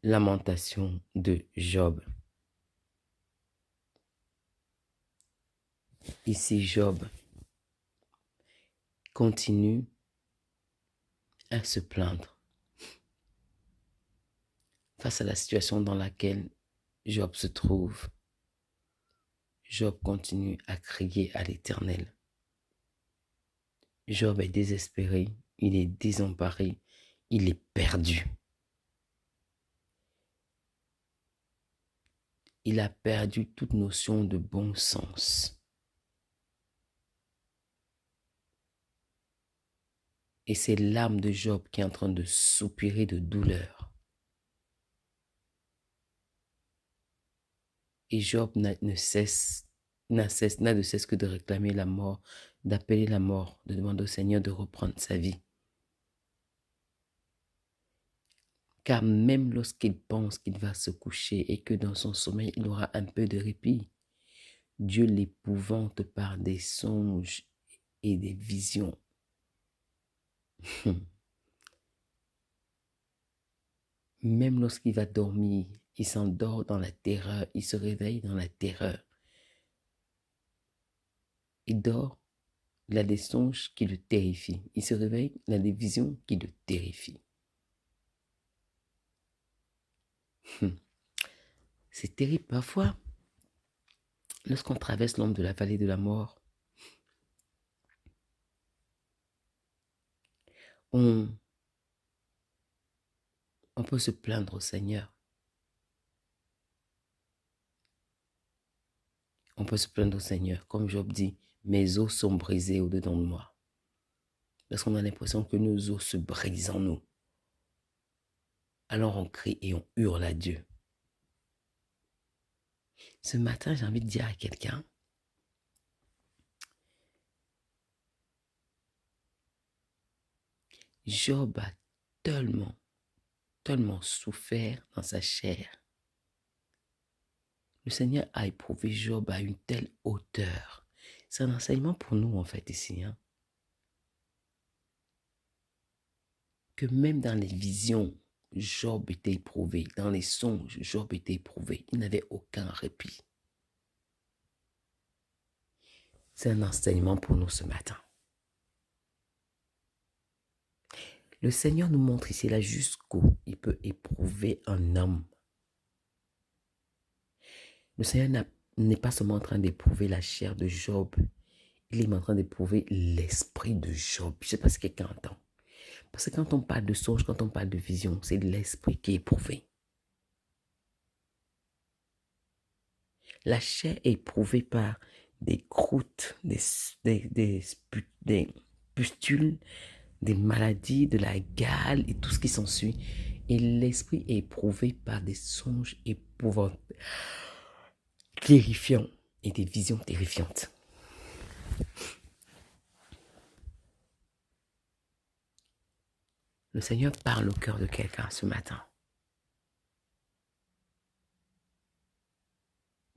Lamentation de Job. Ici, Job continue à se plaindre face à la situation dans laquelle Job se trouve. Job continue à crier à l'Éternel. Job est désespéré, il est désemparé, il est perdu. Il a perdu toute notion de bon sens. Et c'est l'âme de Job qui est en train de soupirer de douleur. Et Job n'a de cesse que de réclamer la mort, d'appeler la mort, de demander au Seigneur de reprendre sa vie. Car même lorsqu'il pense qu'il va se coucher et que dans son sommeil, il aura un peu de répit, Dieu l'épouvante par des songes et des visions. Même lorsqu'il va dormir, il s'endort dans la terreur, il se réveille dans la terreur. Il dort, il a des songes qui le terrifient. Il se réveille, il a des visions qui le terrifient. C'est terrible parfois. Lorsqu'on traverse l'ombre de la vallée de la mort, on peut se plaindre au Seigneur. On peut se plaindre au Seigneur. Comme Job dit, mes os sont brisés au-dedans de moi. Parce qu'on a l'impression que nos os se brisent en nous. Alors on crie et on hurle à Dieu. Ce matin, j'ai envie de dire à quelqu'un, Job a tellement souffert dans sa chair. Le Seigneur a éprouvé Job à une telle hauteur. C'est un enseignement pour nous en fait ici. Que même dans les visions, Job était éprouvé. Dans les songes, Job était éprouvé. Il n'avait aucun répit. C'est un enseignement pour nous ce matin. Le Seigneur nous montre ici là jusqu'où il peut éprouver un homme. Le Seigneur n'est pas seulement en train d'éprouver la chair de Job, il est en train d'éprouver l'esprit de Job. Je ne sais pas si quelqu'un entend. Parce que quand on parle de songe, quand on parle de vision, c'est l'esprit qui est éprouvé. La chair est éprouvée par des croûtes, des pustules, des maladies, de la gale et tout ce qui s'ensuit. Et l'esprit est éprouvé par des songes épouvantants, terrifiants et des visions terrifiantes. Le Seigneur parle au cœur de quelqu'un ce matin.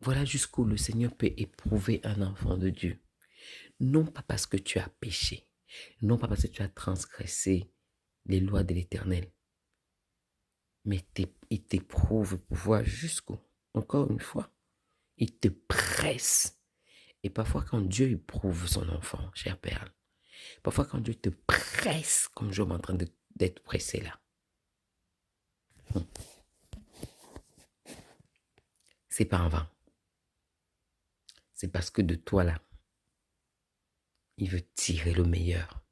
Voilà jusqu'où le Seigneur peut éprouver un enfant de Dieu. Non pas parce que tu as péché, non pas parce que tu as transgressé les lois de l'Éternel, mais il t'éprouve pour voir jusqu'où. Encore une fois, il te presse. Et parfois quand Dieu éprouve son enfant, chère perle, parfois quand Dieu te presse, comme Job est en train d'être pressé là, c'est pas en vain. C'est parce que de toi là, il veut tirer le meilleur.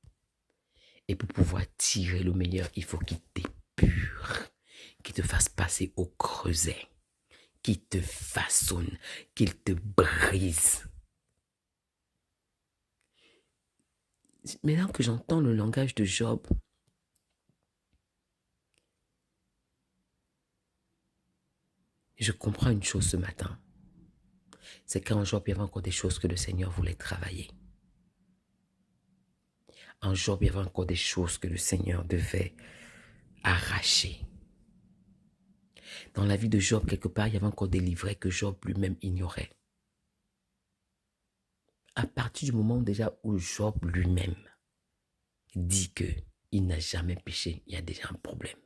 Et pour pouvoir tirer le meilleur, il faut qu'il t'épure, qu'il te fasse passer au creuset, qu'il te façonne, qu'il te brise. Maintenant que j'entends le langage de Job, je comprends une chose ce matin. C'est qu'en Job, il y avait encore des choses que le Seigneur voulait travailler. En Job, il y avait encore des choses que le Seigneur devait arracher. Dans la vie de Job, quelque part, il y avait encore des livrets que Job lui-même ignorait. À partir du moment déjà où Job lui-même dit qu'il n'a jamais péché, il y a déjà un problème.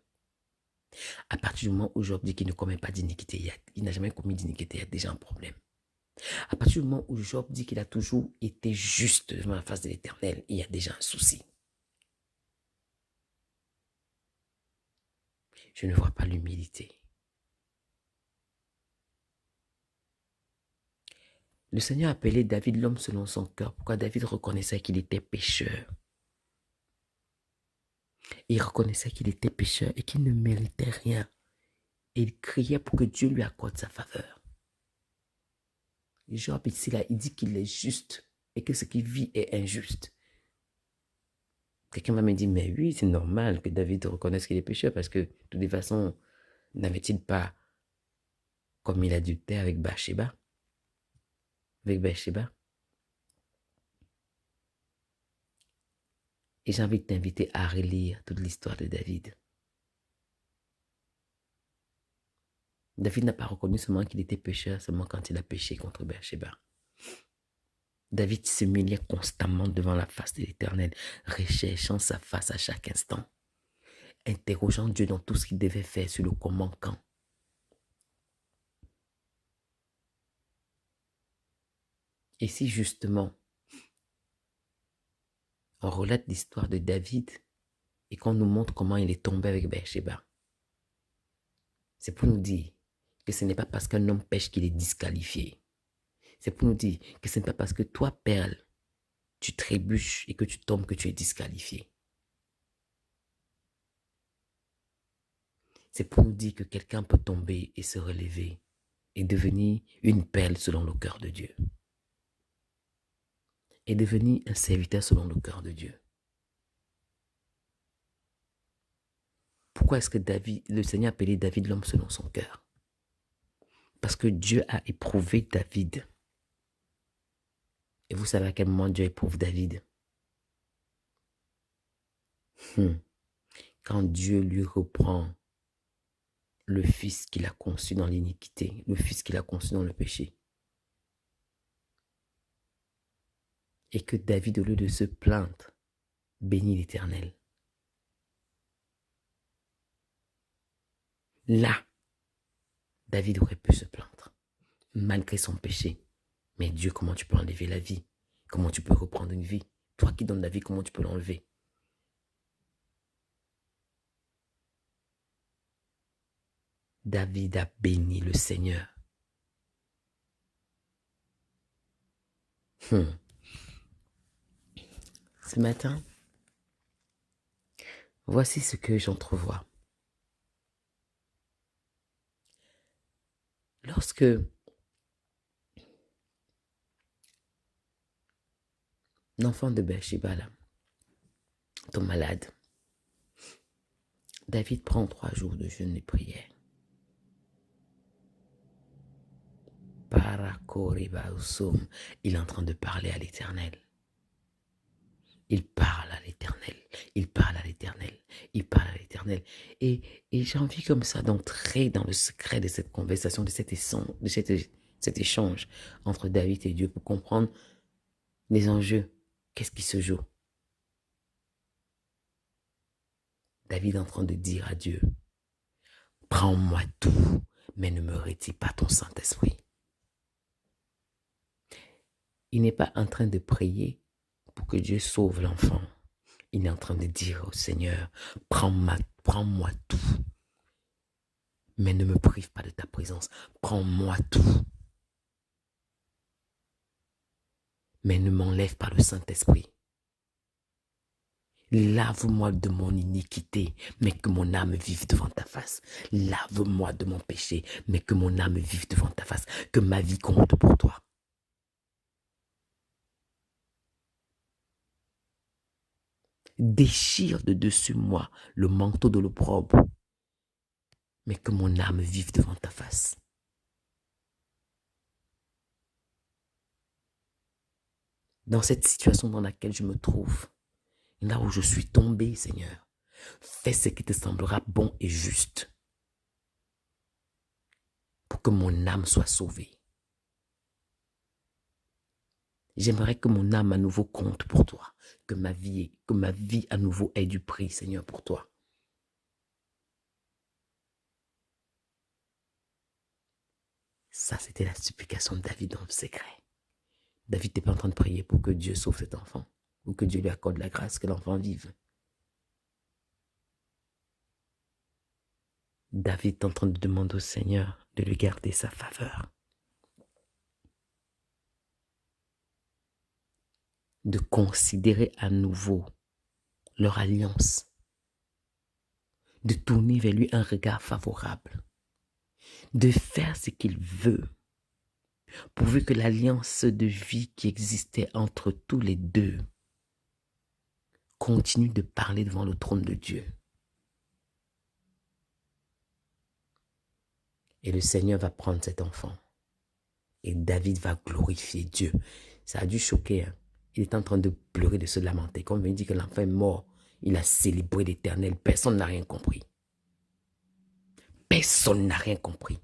À partir du moment où Job dit qu'il ne commet pas d'iniquité, il n'a jamais commis d'iniquité, il y a déjà un problème. À partir du moment où Job dit qu'il a toujours été juste devant la face de l'Éternel, il y a déjà un souci. Je ne vois pas l'humilité. Le Seigneur appelait David l'homme selon son cœur. Pourquoi David reconnaissait qu'il était pécheur? Il reconnaissait qu'il était pécheur et qu'il ne méritait rien. Et il criait pour que Dieu lui accorde sa faveur. Job ici, là, il dit qu'il est juste et que ce qu'il vit est injuste. Quelqu'un va me dire, mais oui, c'est normal que David reconnaisse qu'il est pécheur parce que, de toute façon, n'avait-il pas commis l'adultère avec Bathsheba? Avec Bathsheba? Et j'ai envie de t'inviter à relire toute l'histoire de David. David n'a pas reconnu seulement qu'il était pécheur, seulement quand il a péché contre Bathsheba. David s'humiliait constamment devant la face de l'Éternel, recherchant sa face à chaque instant, interrogeant Dieu dans tout ce qu'il devait faire sur le comment quand. Et si justement, on relate l'histoire de David et qu'on nous montre comment il est tombé avec Bathsheba, c'est pour nous dire que ce n'est pas parce qu'un homme pêche qu'il est disqualifié. C'est pour nous dire que ce n'est pas parce que toi, Perle, tu trébuches et que tu tombes que tu es disqualifié. C'est pour nous dire que quelqu'un peut tomber et se relever et devenir une perle selon le cœur de Dieu. Et devenir un serviteur selon le cœur de Dieu. Pourquoi est-ce que le Seigneur appelait David l'homme selon son cœur? Parce que Dieu a éprouvé David. Et vous savez à quel moment Dieu éprouve David? Quand Dieu lui reprend le fils qu'il a conçu dans l'iniquité, le fils qu'il a conçu dans le péché. Et que David, au lieu de se plaindre, bénit l'Éternel. Là, David aurait pu se plaindre, malgré son péché. Mais Dieu, comment tu peux enlever la vie? Comment tu peux reprendre une vie? Toi qui donnes la vie, comment tu peux l'enlever? David a béni le Seigneur. Ce matin, voici ce que j'entrevois. Lorsque l'enfant de Bathsheba tombe malade, David prend 3 jours de jeûne et prière. Il est en train de parler à l'Éternel. Il parle à l'Éternel. Il parle à l'Éternel. Il parle à l'Éternel. Et j'ai envie comme ça d'entrer dans le secret de cette conversation, de cet échange entre David et Dieu pour comprendre les enjeux. Qu'est-ce qui se joue? David est en train de dire à Dieu, prends-moi tout, mais ne me retire pas ton Saint-Esprit. Il n'est pas en train de prier pour que Dieu sauve l'enfant. Il est en train de dire au Seigneur, prends-moi tout, mais ne me prive pas de ta présence. Prends-moi tout, mais ne m'enlève pas le Saint-Esprit. Lave-moi de mon iniquité, mais que mon âme vive devant ta face. Lave-moi de mon péché, mais que mon âme vive devant ta face. Que ma vie compte pour toi. Déchire de dessus moi le manteau de l'opprobre, mais que mon âme vive devant ta face. Dans cette situation dans laquelle je me trouve, là où je suis tombé, Seigneur, fais ce qui te semblera bon et juste pour que mon âme soit sauvée. J'aimerais que mon âme à nouveau compte pour toi, que ma vie à nouveau ait du prix, Seigneur, pour toi. Ça, c'était la supplication de David dans le secret. David n'était pas en train de prier pour que Dieu sauve cet enfant ou que Dieu lui accorde la grâce que l'enfant vive. David est en train de demander au Seigneur de lui garder sa faveur. De considérer à nouveau leur alliance. De tourner vers lui un regard favorable. De faire ce qu'il veut. Pourvu que l'alliance de vie qui existait entre tous les deux continue de parler devant le trône de Dieu. Et le Seigneur va prendre cet enfant. Et David va glorifier Dieu. Ça a dû choquer. Hein? Il est en train de pleurer, de se lamenter. Comme il dit que l'enfant est mort, il a célébré l'Éternel. Personne n'a rien compris. Personne n'a rien compris.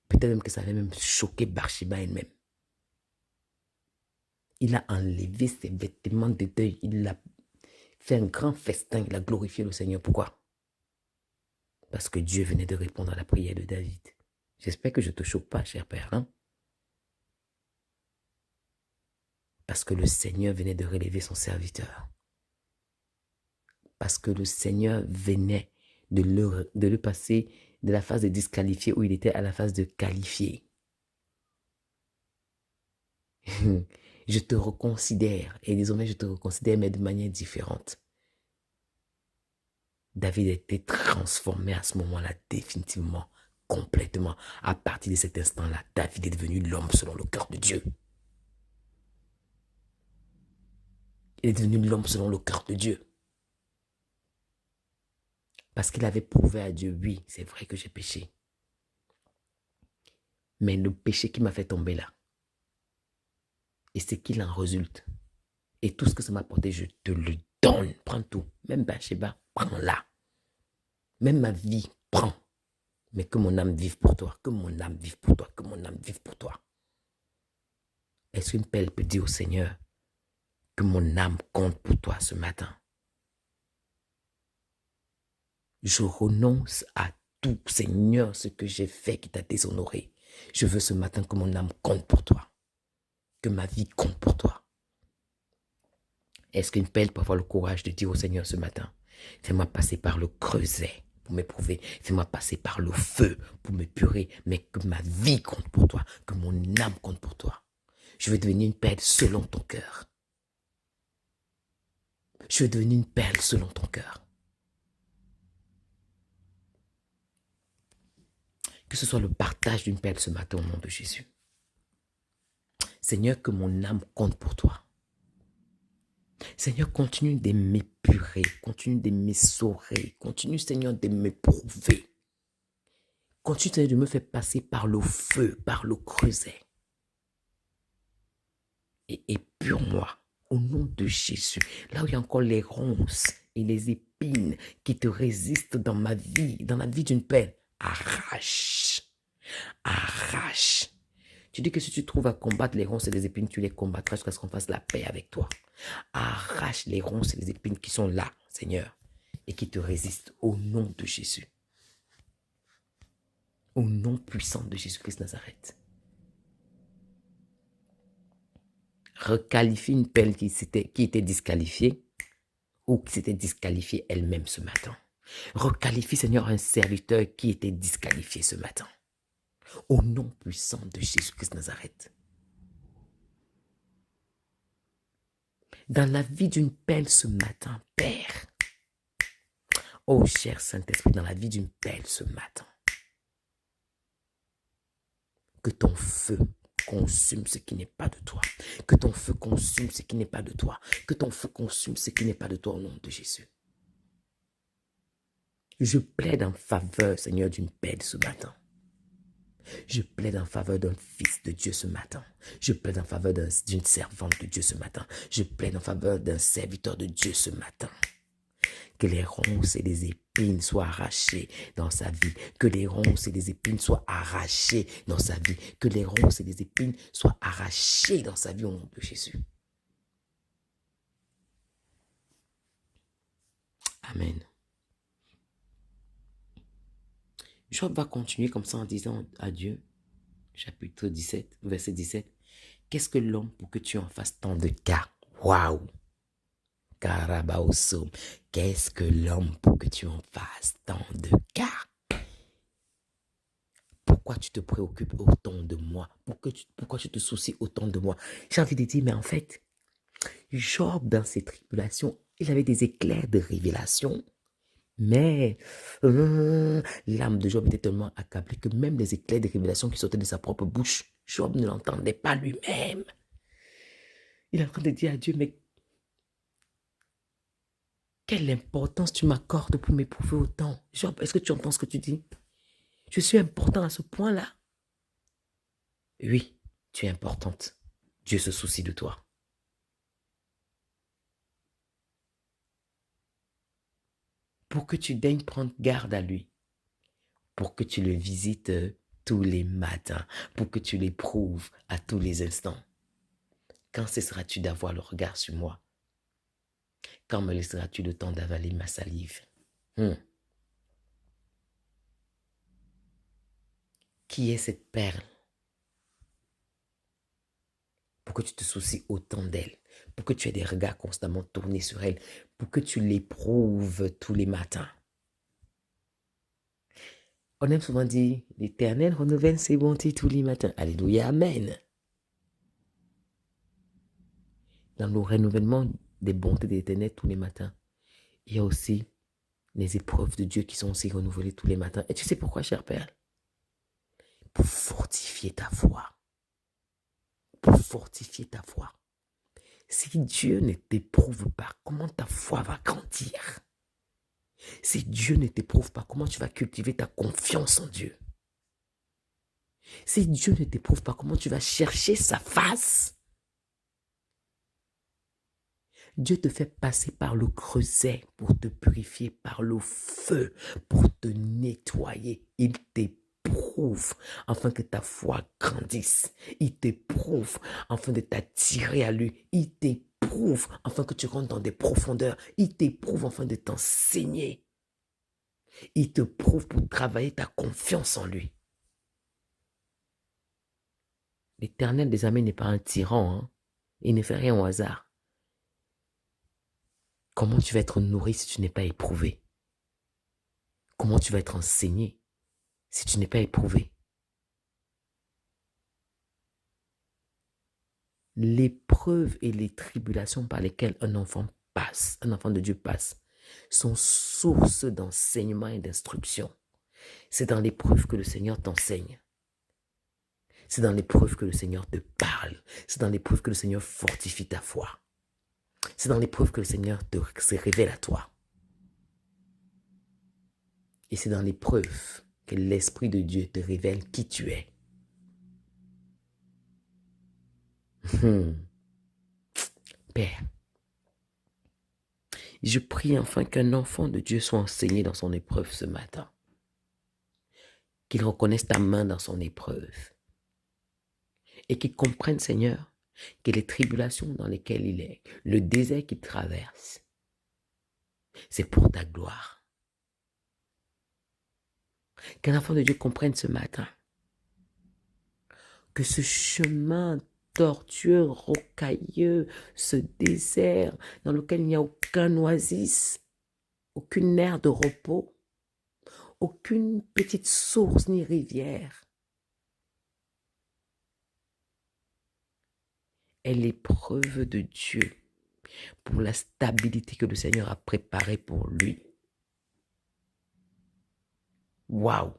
Peut-être même que ça avait même choqué Bathsheba elle-même. Il a enlevé ses vêtements de deuil. Il a fait un grand festin. Il a glorifié le Seigneur. Pourquoi? Parce que Dieu venait de répondre à la prière de David. J'espère que je ne te choque pas, cher Père. Hein? Parce que le Seigneur venait de relever son serviteur. Parce que le Seigneur venait de le passer de la phase de disqualifié où il était à la phase de qualifié. Je te reconsidère et désormais je te reconsidère mais de manière différente. David a été transformé à ce moment-là définitivement, complètement. À partir de cet instant-là, David est devenu l'homme selon le cœur de Dieu. Il est devenu l'homme selon le cœur de Dieu. Parce qu'il avait prouvé à Dieu, oui, c'est vrai que j'ai péché. Mais le péché qui m'a fait tomber là, et ce qu'il en résulte, et tout ce que ça m'a apporté, je te le donne. Prends tout. Même Bathsheba, prends-la. Même ma vie, prends. Mais que mon âme vive pour toi. Que mon âme vive pour toi. Que mon âme vive pour toi. Est-ce qu'une pelle peut dire au Seigneur que mon âme compte pour toi ce matin? Je renonce à tout, Seigneur, ce que j'ai fait qui t'a déshonoré. Je veux ce matin que mon âme compte pour toi. Que ma vie compte pour toi. Est-ce qu'une pelle peut avoir le courage de dire au Seigneur ce matin, fais-moi passer par le creuset pour m'éprouver, fais-moi passer par le feu pour m'épurer, mais que ma vie compte pour toi, que mon âme compte pour toi. Je veux devenir une perle selon ton cœur. Je veux devenir une perle selon ton cœur. Que ce soit le partage d'une perle ce matin au nom de Jésus. Seigneur, que mon âme compte pour toi. Seigneur, continue de m'épurer, continue de m'essorer, continue, Seigneur, de m'éprouver. Continue, Seigneur, de me faire passer par le feu, par le creuset. Et épure-moi au nom de Jésus. Là où il y a encore les ronces et les épines qui te résistent dans ma vie, dans la vie d'une peine, arrache. Arrache. Tu dis que si tu trouves à combattre les ronces et les épines, tu les combattras jusqu'à ce qu'on fasse la paix avec toi. Arrache les ronces et les épines qui sont là, Seigneur, et qui te résistent au nom de Jésus. Au nom puissant de Jésus-Christ Nazareth. Requalifie une pelle qui était disqualifiée ou qui s'était disqualifiée elle-même ce matin. Requalifie, Seigneur, un serviteur qui était disqualifié ce matin. Au nom puissant de Jésus-Christ Nazareth. Dans la vie d'une pelle ce matin, Père. Oh, cher Saint-Esprit, dans la vie d'une pelle ce matin. Que ton feu consume ce qui n'est pas de toi. Que ton feu consume ce qui n'est pas de toi. Que ton feu consume ce qui n'est pas de toi au nom de Jésus. Je plaide en faveur, Seigneur, d'une pelle ce matin. Je plaide en faveur d'un fils de Dieu ce matin. Je plaide en faveur d'une servante de Dieu ce matin. Je plaide en faveur d'un serviteur de Dieu ce matin. Que les ronces et les épines soient arrachées dans sa vie. Que les ronces et les épines soient arrachées dans sa vie. Que les ronces et les épines soient arrachées dans sa vie au nom de Jésus. Amen. Job va continuer comme ça en disant à Dieu, chapitre 17, verset 17, qu'est-ce que l'homme pour que tu en fasses tant de cas? Waouh! Karabaoso, qu'est-ce que l'homme pour que tu en fasses tant de cas? Pourquoi tu te préoccupes autant de moi? Pourquoi tu te soucies autant de moi? J'ai envie de dire, mais en fait, Job, dans ses tribulations, il avait des éclairs de révélation. Mais l'âme de Job était tellement accablée que même les éclairs de révélation qui sortaient de sa propre bouche, Job ne l'entendait pas lui-même. Il est en train de dire à Dieu, mais quelle importance tu m'accordes pour m'éprouver autant? Job, est-ce que tu entends ce que tu dis? Je suis important à ce point-là? Oui, tu es importante. Dieu se soucie de toi. Pour que tu daignes prendre garde à lui, pour que tu le visites tous les matins, pour que tu l'éprouves à tous les instants. Quand cesseras-tu d'avoir le regard sur moi? Quand me laisseras-tu le temps d'avaler ma salive? Qui est cette perle? Pour que tu te soucies autant d'elle, pour que tu aies des regards constamment tournés sur elle, pour que tu l'éprouves tous les matins. On aime souvent dire, l'Éternel renouvelle ses bontés tous les matins. Alléluia, amen. Dans le renouvellement des bontés de l'Éternel tous les matins, il y a aussi les épreuves de Dieu qui sont aussi renouvelées tous les matins. Et tu sais pourquoi, cher Père? Pour fortifier ta foi. Pour fortifier ta foi. Si Dieu ne t'éprouve pas, comment ta foi va grandir? Si Dieu ne t'éprouve pas, comment tu vas cultiver ta confiance en Dieu? Si Dieu ne t'éprouve pas, comment tu vas chercher sa face? Dieu te fait passer par le creuset pour te purifier, par le feu pour te nettoyer. Il t'éprouve afin que ta foi grandisse. Il t'éprouve afin de t'attirer à lui. Il t'éprouve afin que tu rentres dans des profondeurs. Il t'éprouve afin de t'enseigner. Il te prouve pour travailler ta confiance en lui. L'Éternel des armées n'est pas un tyran. Hein? Il ne fait rien au hasard. Comment tu vas être nourri si tu n'es pas éprouvé? Comment tu vas être enseigné si tu n'es pas éprouvé? L'épreuve et les tribulations par lesquelles un enfant passe, un enfant de Dieu passe, sont source d'enseignement et d'instruction. C'est dans l'épreuve que le Seigneur t'enseigne. C'est dans l'épreuve que le Seigneur te parle. C'est dans l'épreuve que le Seigneur fortifie ta foi. C'est dans l'épreuve que le Seigneur se révèle à toi. Et c'est dans l'épreuve que l'Esprit de Dieu te révèle qui tu es. Père, je prie enfin qu'un enfant de Dieu soit enseigné dans son épreuve ce matin. Qu'il reconnaisse ta main dans son épreuve. Et qu'il comprenne, Seigneur, que les tribulations dans lesquelles il est, le désert qu'il traverse, c'est pour ta gloire. Qu'un enfant de Dieu comprenne ce matin que ce chemin tortueux, rocailleux, ce désert dans lequel il n'y a aucun oasis, aucune aire de repos, aucune petite source ni rivière, est l'épreuve de Dieu pour la stabilité que le Seigneur a préparée pour lui. Waouh!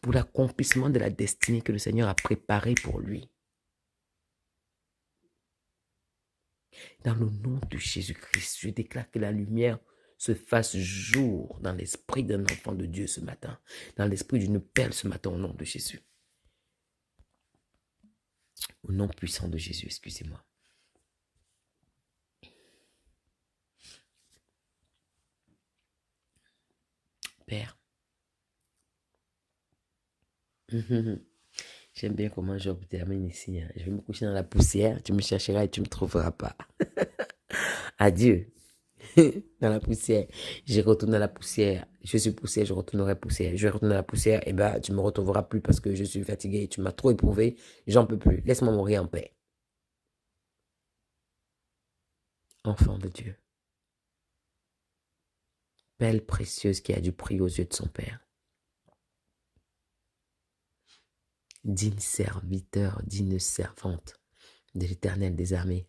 Pour l'accomplissement de la destinée que le Seigneur a préparée pour lui. Dans le nom de Jésus-Christ, je déclare que la lumière se fasse jour dans l'esprit d'un enfant de Dieu ce matin, dans l'esprit d'une perle ce matin au nom de Jésus. Au nom puissant de Jésus, excusez-moi. Père, j'aime bien comment Job termine ici. Hein. Je vais me coucher dans la poussière, tu me chercheras et tu ne me trouveras pas. Adieu. dans la poussière. Je retourne à la poussière. Je suis poussière, je retournerai poussière. Je retourne à la poussière, et ben, tu me retrouveras plus parce que je suis fatigué. Tu m'as trop éprouvé. J'en peux plus. Laisse-moi mourir en paix. Enfant de Dieu. Belle précieuse qui a du prix aux yeux de son Père. Digne serviteur, digne servante de l'Éternel des armées.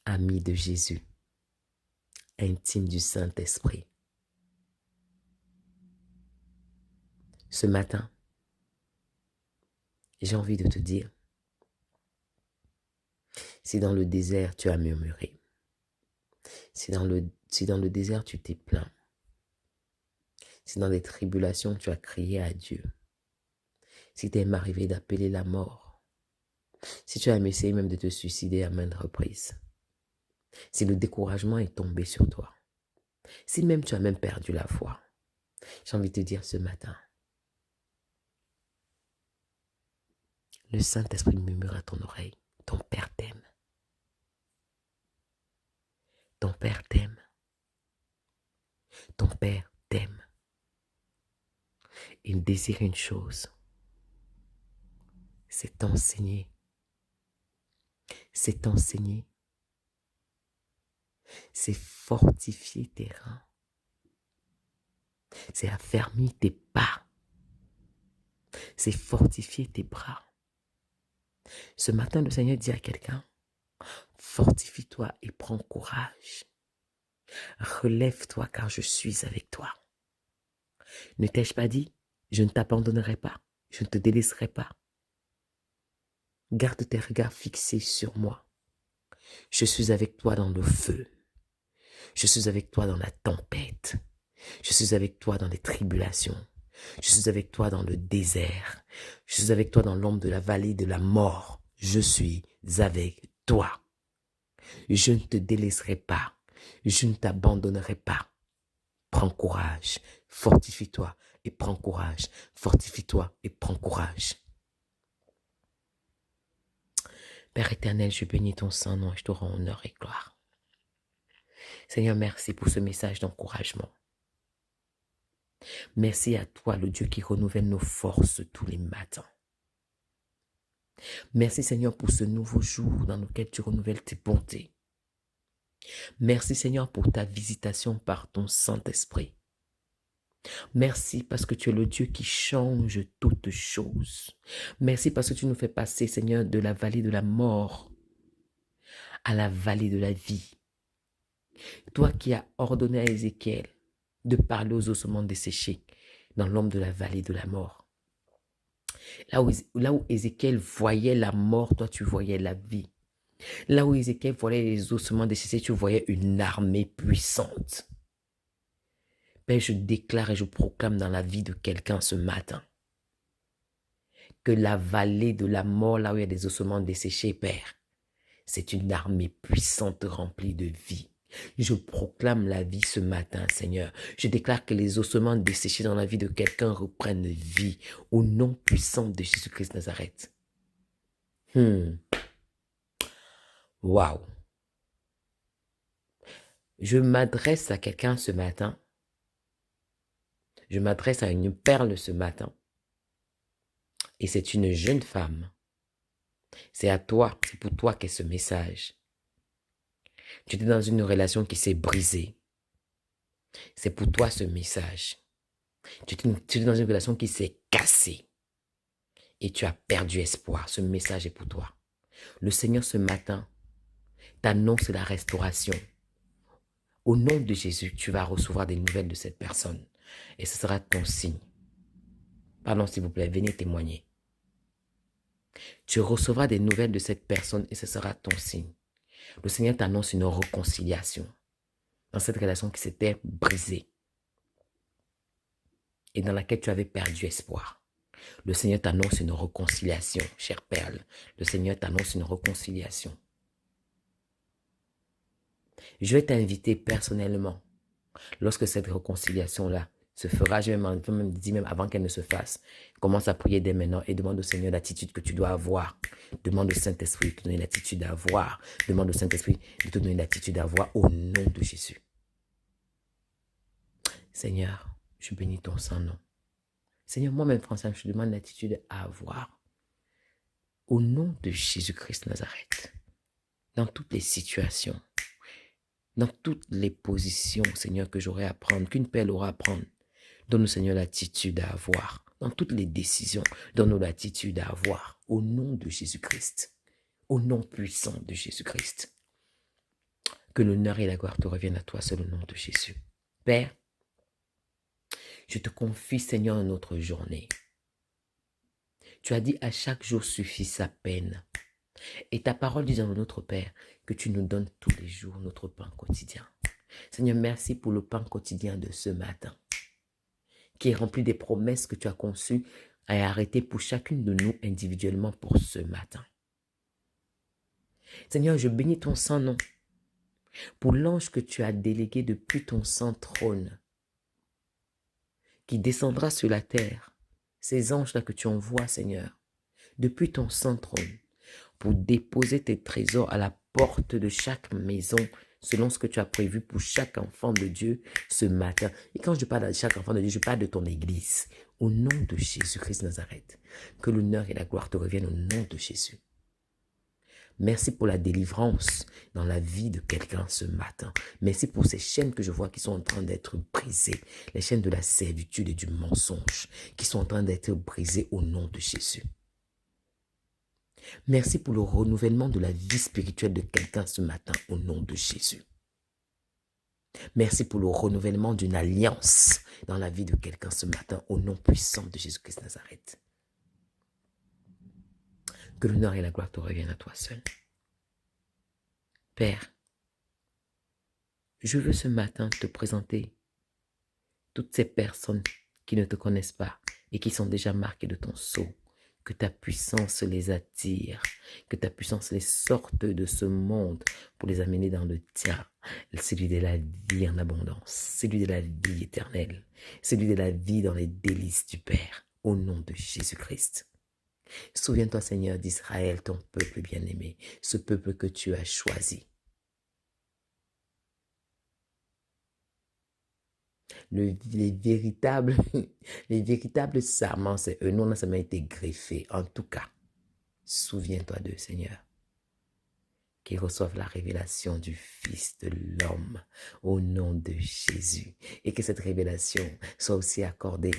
Ami de Jésus. Intime du Saint-Esprit. Ce matin, j'ai envie de te dire, si dans le désert tu as murmuré, si dans le désert tu t'es plaint, si dans les tribulations tu as crié à Dieu, si t'es arrivé d'appeler la mort, si tu as essayé même de te suicider à maintes reprises, si le découragement est tombé sur toi, si même tu as même perdu la foi, j'ai envie de te dire ce matin, le Saint-Esprit murmure à ton oreille, ton Père t'aime. Ton Père t'aime. Ton Père t'aime. Il désire une chose, c'est t'enseigner. C'est t'enseigner. C'est fortifier tes reins. C'est affermir tes pas. C'est fortifier tes bras. Ce matin, le Seigneur dit à quelqu'un, fortifie-toi et prends courage. Relève-toi car je suis avec toi. Ne t'ai-je pas dit, je ne t'abandonnerai pas, je ne te délaisserai pas. Garde tes regards fixés sur moi. Je suis avec toi dans le feu. Je suis avec toi dans la tempête. Je suis avec toi dans les tribulations. Je suis avec toi dans le désert. Je suis avec toi dans l'ombre de la vallée de la mort. Je suis avec toi. Je ne te délaisserai pas. Je ne t'abandonnerai pas. Prends courage. Fortifie-toi et prends courage. Fortifie-toi et prends courage. Père éternel, je bénis ton Saint-Nom et je te rends honneur et gloire. Seigneur, merci pour ce message d'encouragement. Merci à toi, le Dieu qui renouvelle nos forces tous les matins. Merci Seigneur pour ce nouveau jour dans lequel tu renouvelles tes bontés. Merci Seigneur pour ta visitation par ton Saint-Esprit. Merci parce que tu es le Dieu qui change toutes choses. Merci parce que tu nous fais passer Seigneur de la vallée de la mort à la vallée de la vie. Toi qui as ordonné à Ézéchiel de parler aux ossements desséchés dans l'ombre de la vallée de la mort. Là où Ézéchiel voyait la mort, toi tu voyais la vie. Là où Ézéchiel voyait les ossements desséchés, tu voyais une armée puissante. Père, je déclare et je proclame dans la vie de quelqu'un ce matin que la vallée de la mort, là où il y a des ossements desséchés, Père, c'est une armée puissante remplie de vie. Je proclame la vie ce matin, Seigneur. Je déclare que les ossements desséchés dans la vie de quelqu'un reprennent vie au nom puissant de Jésus-Christ Nazareth. Waouh. Je m'adresse à quelqu'un ce matin. Je m'adresse à une perle ce matin. Et c'est une jeune femme. C'est à toi, c'est pour toi qu'est ce message. Tu étais dans une relation qui s'est brisée. C'est pour toi ce message. Tu étais dans une relation qui s'est cassée. Et tu as perdu espoir. Ce message est pour toi. Le Seigneur ce matin t'annonce la restauration. Au nom de Jésus, tu vas recevoir des nouvelles de cette personne. Et ce sera ton signe. Pardon, s'il vous plaît, venez témoigner. Tu recevras des nouvelles de cette personne et ce sera ton signe. Le Seigneur t'annonce une réconciliation dans cette relation qui s'était brisée et dans laquelle tu avais perdu espoir. Le Seigneur t'annonce une réconciliation, chère perle. Le Seigneur t'annonce une réconciliation. Je vais t'inviter personnellement, lorsque cette réconciliation-là se fera. Je vais même dire, même avant qu'elle ne se fasse, commence à prier dès maintenant et demande au Seigneur l'attitude que tu dois avoir. Demande au Saint-Esprit de te donner l'attitude à avoir. Demande au Saint-Esprit de te donner l'attitude à avoir au nom de Jésus. Seigneur, je bénis ton Saint-Nom. Seigneur, moi-même, François, je te demande l'attitude à avoir. Au nom de Jésus-Christ Nazareth, dans toutes les situations, dans toutes les positions, Seigneur, que j'aurai à prendre, qu'une pelle aura à prendre, donne-nous, Seigneur, l'attitude à avoir. Dans toutes les décisions, donne-nous l'attitude à avoir. Au nom de Jésus-Christ, au nom puissant de Jésus-Christ, que l'honneur et la gloire te reviennent à toi, seul au nom de Jésus. Père, je te confie, Seigneur, notre journée. Tu as dit à chaque jour suffit sa peine. Et ta parole dit dans notre Père que tu nous donnes tous les jours notre pain quotidien. Seigneur, merci pour le pain quotidien de ce matin, qui est rempli des promesses que tu as conçues et arrêtées pour chacune de nous individuellement pour ce matin. Seigneur, je bénis ton Saint-Nom pour l'ange que tu as délégué depuis ton saint trône, qui descendra sur la terre, ces anges-là que tu envoies, Seigneur, depuis ton saint trône, pour déposer tes trésors à la porte de chaque maison, selon ce que tu as prévu pour chaque enfant de Dieu ce matin. Et quand je parle de chaque enfant de Dieu, je parle de ton église. Au nom de Jésus-Christ Nazareth, que l'honneur et la gloire te reviennent au nom de Jésus. Merci pour la délivrance dans la vie de quelqu'un ce matin. Merci pour ces chaînes que je vois qui sont en train d'être brisées. Les chaînes de la servitude et du mensonge qui sont en train d'être brisées au nom de Jésus. Merci pour le renouvellement de la vie spirituelle de quelqu'un ce matin au nom de Jésus. Merci pour le renouvellement d'une alliance dans la vie de quelqu'un ce matin au nom puissant de Jésus-Christ Nazareth. Que l'honneur et la gloire te reviennent à toi seul. Père, je veux ce matin te présenter toutes ces personnes qui ne te connaissent pas et qui sont déjà marquées de ton sceau. Que ta puissance les attire, que ta puissance les sorte de ce monde pour les amener dans le tien, celui de la vie en abondance, celui de la vie éternelle, celui de la vie dans les délices du Père, au nom de Jésus-Christ. Souviens-toi, Seigneur, d'Israël, ton peuple bien-aimé, ce peuple que tu as choisi. Les véritables serments, c'est eux. Nous, on a seulement été greffés. En tout cas, souviens-toi d'eux, Seigneur. Qu'ils reçoivent la révélation du Fils de l'homme au nom de Jésus. Et que cette révélation soit aussi accordée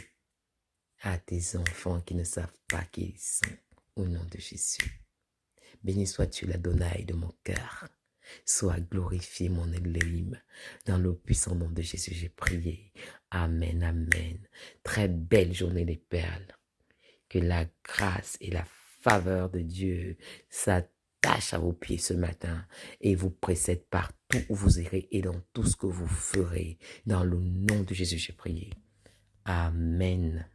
à tes enfants qui ne savent pas qui ils sont au nom de Jésus. Béni sois-tu l'Adonai de mon cœur. Sois glorifié, mon Elohim. Dans le puissant nom de Jésus, j'ai prié. Amen, amen. Très belle journée les perles. Que la grâce et la faveur de Dieu s'attachent à vos pieds ce matin et vous précèdent partout où vous irez et dans tout ce que vous ferez. Dans le nom de Jésus, j'ai prié. Amen.